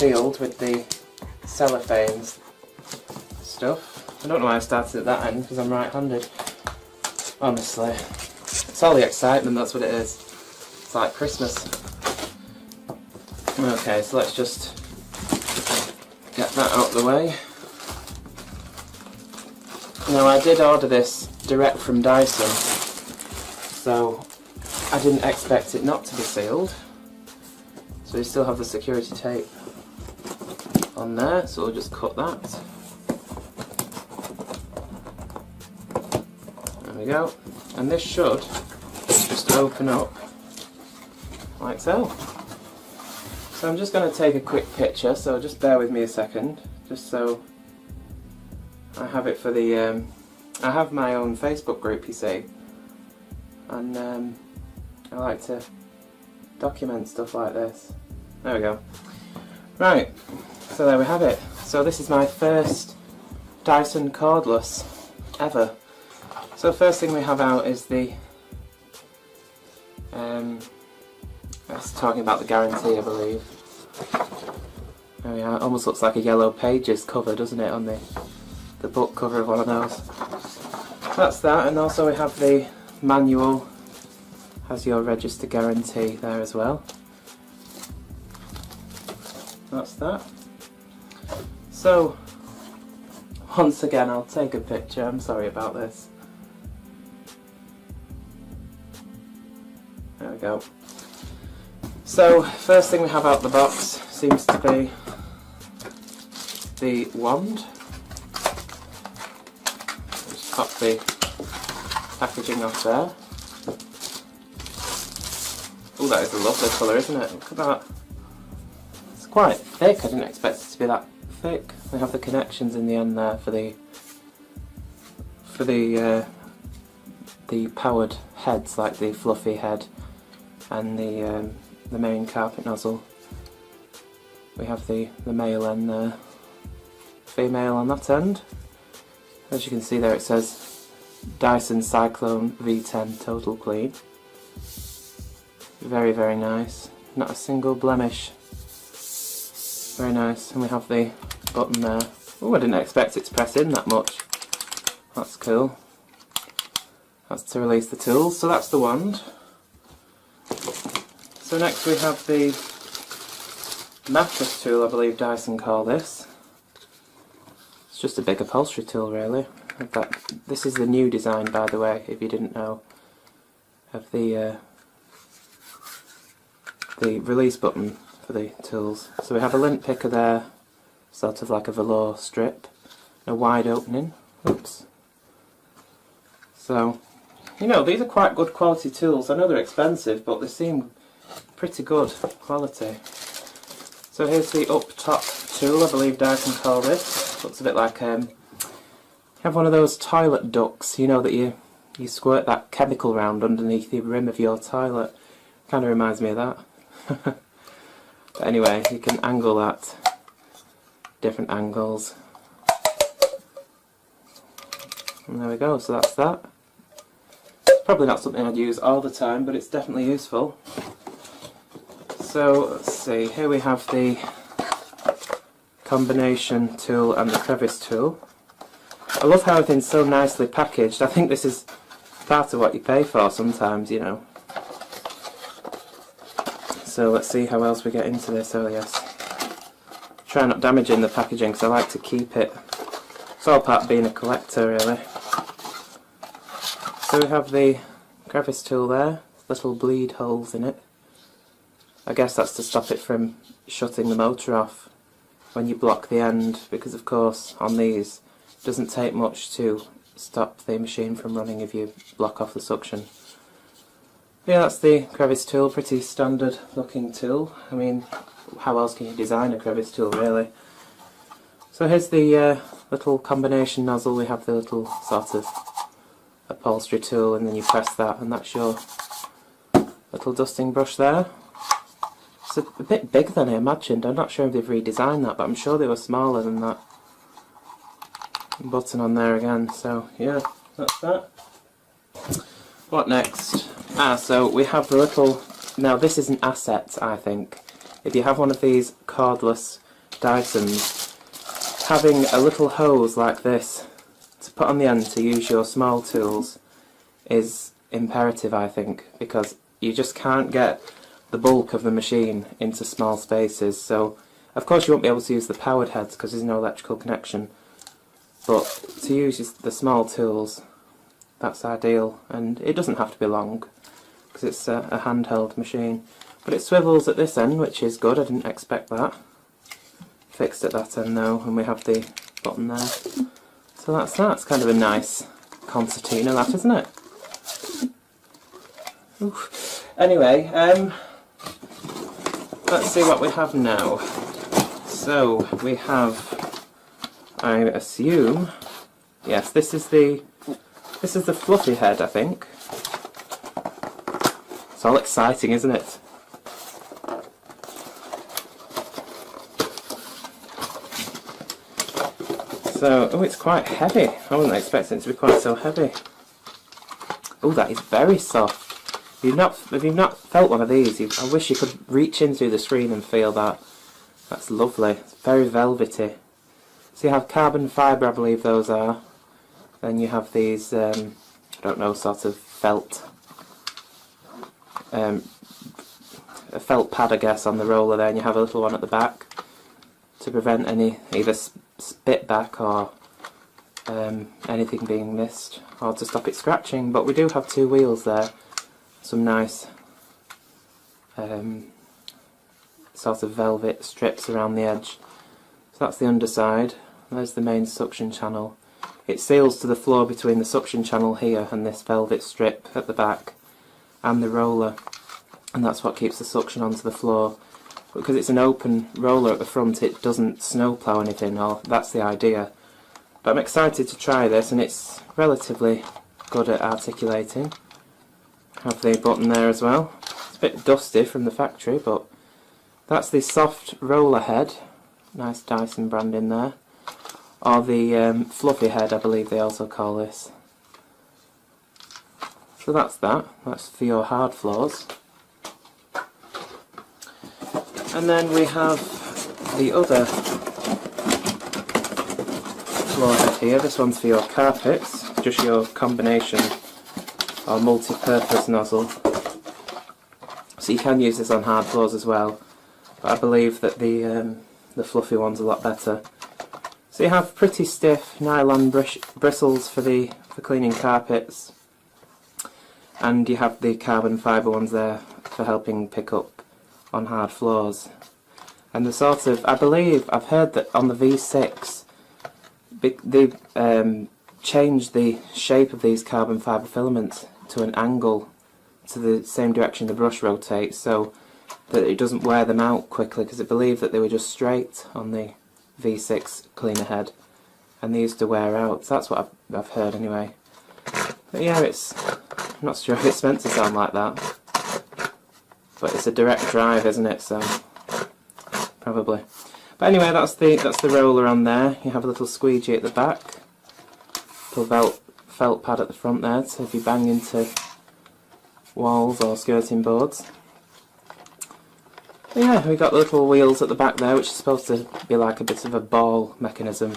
sealed with the cellophane stuff. I don't know why I started at that end, because I'm right-handed. Honestly. It's all the excitement, that's what it is. It's like Christmas. Okay, so let's just get that out of the way. Now, I did order this direct from Dyson, so I didn't expect it not to be sealed. So you still have the security tape on there, so we'll just cut that. There we go. And this should just open up like so. So I'm just going to take a quick picture, so just bear with me a second, just so I have it for the, I have my own Facebook group, you see, and I like to document stuff like this. There we go. Right, so there we have it. So this is my first Dyson cordless ever. So first thing we have out is the, that's talking about the guarantee, I believe. There we are. It almost looks like a Yellow Pages cover, doesn't it, on the book cover of one of those. That's that, and also we have the manual, has your register guarantee there as well. That's that. So, once again I'll take a picture, I'm sorry about this. There we go. So, first thing we have out the box seems to be the wand. Just pop the packaging off there. Oh, that is a lovely colour, isn't it? Look at that. It's quite thick, I didn't expect it to be that thick. We have the connections in the end there for the powered heads, like the fluffy head and the main carpet nozzle. We have the male and the female on that end. As you can see there, it says Dyson Cyclone V10 Total Clean. Very, very nice. Not a single blemish. Very nice. And we have the button there. Oh, I didn't expect it to press in that much. That's cool. That's to release the tools. So that's the wand. So next we have the mattress tool, I believe Dyson call this. It's just a big upholstery tool, really. This is the new design, by the way, if you didn't know, of the release button for the tools. So we have a lint picker there, sort of like a velour strip, a wide opening. Oops. So, you know, these are quite good quality tools. I know they're expensive, but they seem pretty good quality. So here's the up top tool, I believe Dyson call this. Looks a bit like you have one of those toilet ducts, you know, that you squirt that chemical round underneath the rim of your toilet. Kind of reminds me of that. But anyway, you can angle that, different angles. And there we go, so that's that. It's probably not something I'd use all the time, but it's definitely useful. So, let's see, here we have the combination tool and the crevice tool. I love how everything's so nicely packaged. I think this is part of what you pay for sometimes, you know. So let's see how else we get into this. Oh yes. Try not damaging the packaging because I like to keep it. It's all part of being a collector, really. So we have the crevice tool there, little bleed holes in it. I guess that's to stop it from shutting the motor off when you block the end, because of course on these it doesn't take much to stop the machine from running if you block off the suction. Yeah, that's the crevice tool, pretty standard looking tool. I mean, how else can you design a crevice tool, really? So here's the little combination nozzle. We have the little sort of upholstery tool, and then you press that and that's your little dusting brush there. It's a bit bigger than I imagined. I'm not sure if they've redesigned that, but I'm sure they were smaller than that. Button on there again, so yeah, that's that. What next? So we have the little, now this is an asset, I think. If you have one of these cordless Dysons, having a little hose like this to put on the end to use your small tools is imperative, I think, because you just can't get the bulk of the machine into small spaces. So of course you won't be able to use the powered heads because there's no electrical connection, but to use the small tools, that's ideal. And it doesn't have to be long because it's a handheld machine, but it swivels at this end, which is good. I didn't expect that. Fixed at that end though, and we have the button there. So that's that. It's kind of a nice concertina, that, isn't it? Oof. Anyway, let's see what we have now. So we have, I assume, yes, this is the fluffy head, I think. It's all exciting, isn't it? So, oh, it's quite heavy. I wasn't expecting it to be quite so heavy. Oh, that is very soft. If you've not felt one of these, I wish you could reach in through the screen and feel that. That's lovely. It's very velvety. So you have carbon fibre, I believe those are. Then you have these, I don't know, sort of felt, a felt pad, I guess, on the roller there, and you have a little one at the back to prevent any either spit back or anything being missed, or to stop it scratching. But we do have two wheels there, some nice sort of velvet strips around the edge. So that's the underside. There's the main suction channel. It seals to the floor between the suction channel here and this velvet strip at the back and the roller, and that's what keeps the suction onto the floor. Because it's an open roller at the front, it doesn't snowplow anything, or that's the idea. But I'm excited to try this, and it's relatively good at articulating. Have the button there as well. It's a bit dusty from the factory, but that's the soft roller head. Nice Dyson brand in there. Or the fluffy head, I believe they also call this. So that's that. That's for your hard floors. And then we have the other floor head here. This one's for your carpets, just your combination or multi-purpose nozzle. So you can use this on hard floors as well, but I believe that the fluffy one's a lot better. So you have pretty stiff nylon bristles for cleaning carpets, and you have the carbon fibre ones there for helping pick up on hard floors. And the sort of, I believe, I've heard that on the V6 they changed the shape of these carbon fibre filaments to an angle to the same direction the brush rotates, so that it doesn't wear them out quickly, because I believe that they were just straight on the V6 cleaner head and they used to wear out. So that's what I've heard anyway. But yeah, I'm not sure if it's meant to sound like that, but it's a direct drive, isn't it? So probably. But anyway, that's the roller on there. You have a little squeegee at the back, little felt pad at the front there, so if you bang into walls or skirting boards. But yeah, we've got little wheels at the back there, which is supposed to be like a bit of a ball mechanism,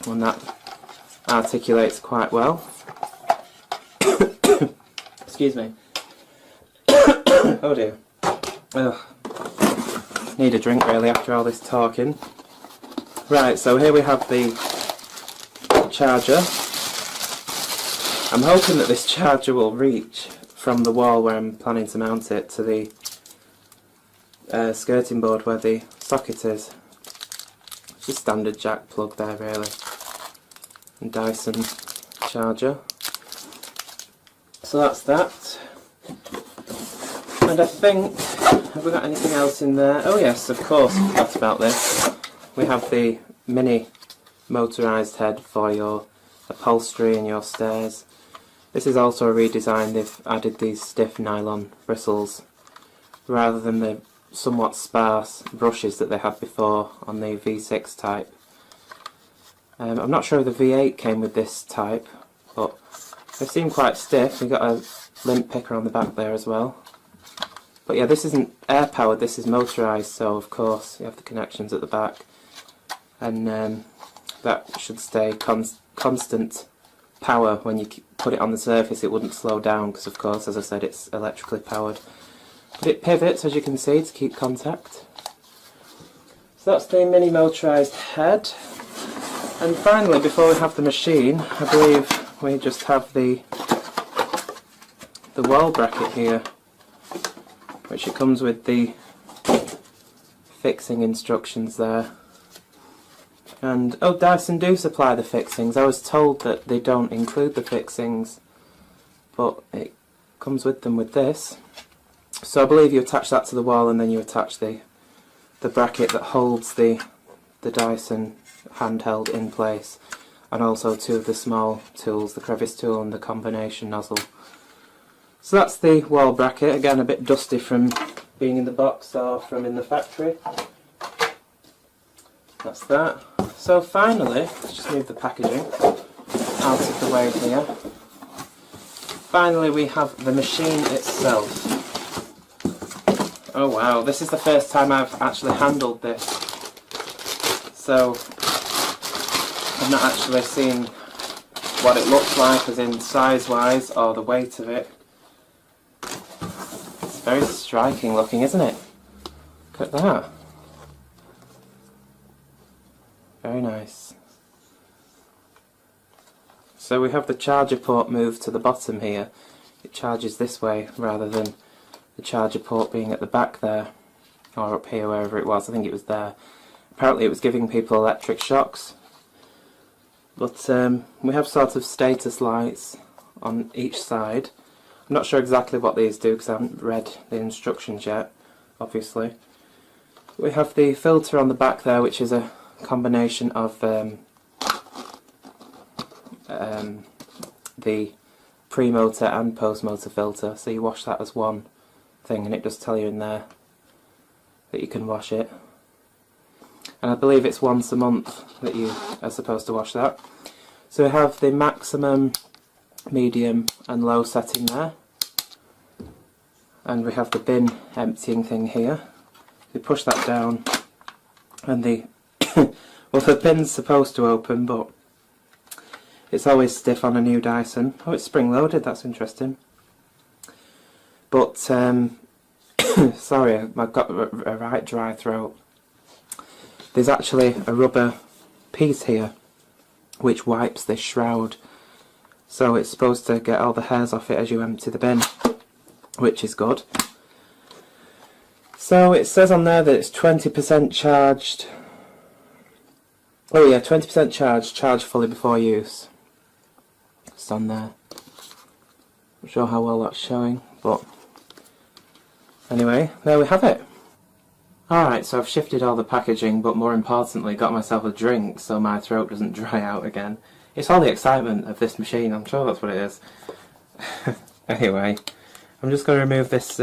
and that articulates quite well. Excuse me. Oh dear. Ugh. Need a drink really after all this talking. Right, so here we have the charger. I'm hoping that this charger will reach from the wall where I'm planning to mount it to the skirting board where the socket is. It's a standard jack plug there really. And Dyson charger. So that's that. And I think, have we got anything else in there? Oh yes, of course, I forgot about this. We have the mini motorised head for your upholstery and your stairs. This is also a redesign. They've added these stiff nylon bristles rather than the somewhat sparse brushes that they had before on the V6 type. I'm not sure if the V8 came with this type, but they seem quite stiff. We've got a lint picker on the back there as well. But yeah, this isn't air powered, this is motorised, so of course you have the connections at the back. and that should stay constant power when you put it on the surface. It wouldn't slow down because, of course, as I said, it's electrically powered. But it pivots, as you can see, to keep contact. So that's the mini motorised head. And finally, before we have the machine, I believe we just have the wall bracket here, which it comes with the fixing instructions there. And oh, Dyson do supply the fixings. I was told that they don't include the fixings, but it comes with them with this. So I believe you attach that to the wall, and then you attach the bracket that holds the Dyson handheld in place, and also two of the small tools, the crevice tool and the combination nozzle. So that's the wall bracket, again a bit dusty from being in the box or from in the factory. That's that. So finally, let's just move the packaging out of the way here. Finally we have the machine itself. Oh wow, this is the first time I've actually handled this. So I've not actually seen what it looks like, as in size wise or the weight of it. It's very striking looking, isn't it? Look at that. Very nice. So we have the charger port moved to the bottom here. It charges this way rather than the charger port being at the back there, or up here, wherever it was. I think it was there. Apparently it was giving people electric shocks. But we have sort of status lights on each side. I'm not sure exactly what these do because I haven't read the instructions yet, obviously. We have the filter on the back there, which is a combination of the pre-motor and post-motor filter, so you wash that as one thing, and it does tell you in there that you can wash it. And I believe it's once a month that you are supposed to wash that. So we have the maximum, medium and low setting there, and we have the bin emptying thing here. You push that down and the well, the pin's supposed to open, but it's always stiff on a new Dyson. Oh, it's spring loaded, that's interesting. But sorry, I've got a right dry throat. There's actually a rubber piece here which wipes this shroud, so it's supposed to get all the hairs off it as you empty the bin, which is good. So it says on there that it's 20% charged. Oh yeah, 20% charged fully before use. It's on there. Not sure how well that's showing, but anyway, there we have it. Alright, so I've shifted all the packaging, but more importantly got myself a drink so my throat doesn't dry out again. It's all the excitement of this machine, I'm sure that's what it is. Anyway, I'm just going to remove this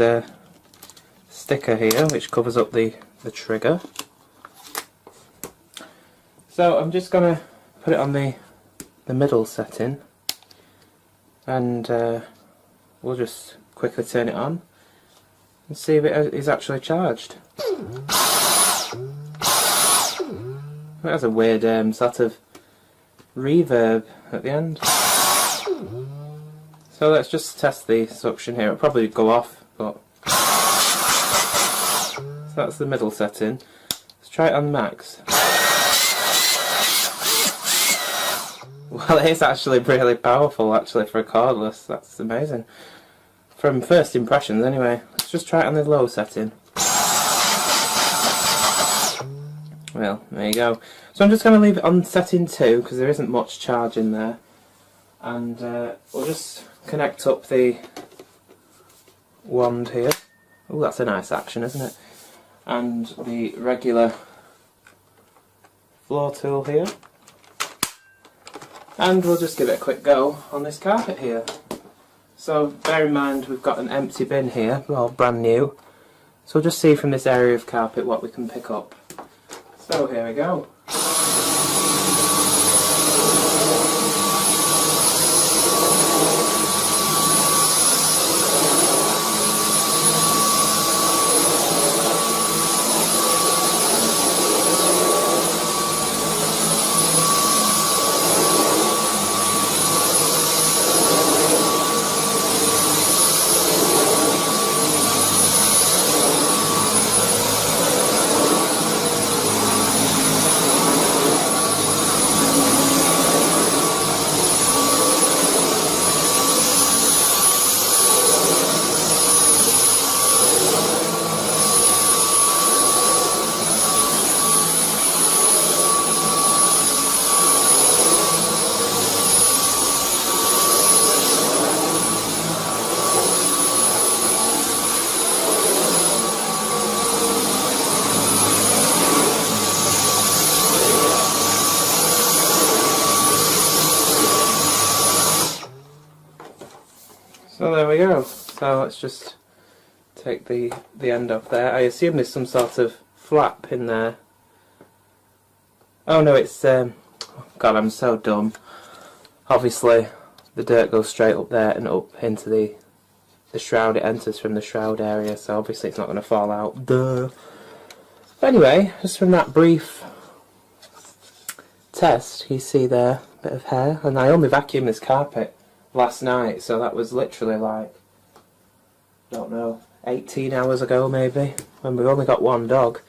sticker here, which covers up the trigger. So I'm just going to put it on the middle setting, and we'll just quickly turn it on and see if it is actually charged. It has a weird sort of reverb at the end. So let's just test the suction here. It'll probably go off, but so that's the middle setting. Let's try it on max. Well, it is actually really powerful actually for a cordless. That's amazing. From first impressions anyway. Let's just try it on the low setting. Well, there you go. So I'm just going to leave it on setting 2 because there isn't much charge in there. And we'll just connect up the wand here. Oh, that's a nice action, isn't it? And the regular floor tool here. And we'll just give it a quick go on this carpet here. So bear in mind we've got an empty bin here, well, brand new. So we'll just see from this area of carpet what we can pick up. So here we go. So there we go. So let's just take the end off there. I assume there's some sort of flap in there. Oh no, it's God, I'm so dumb. Obviously the dirt goes straight up there and up into the shroud. It enters from the shroud area, so obviously it's not going to fall out. Duh. But anyway, just from that brief test, you see there a bit of hair, and I only vacuumed this carpet last night, so that was literally like, I don't know, 18 hours ago maybe, when we've only got one dog.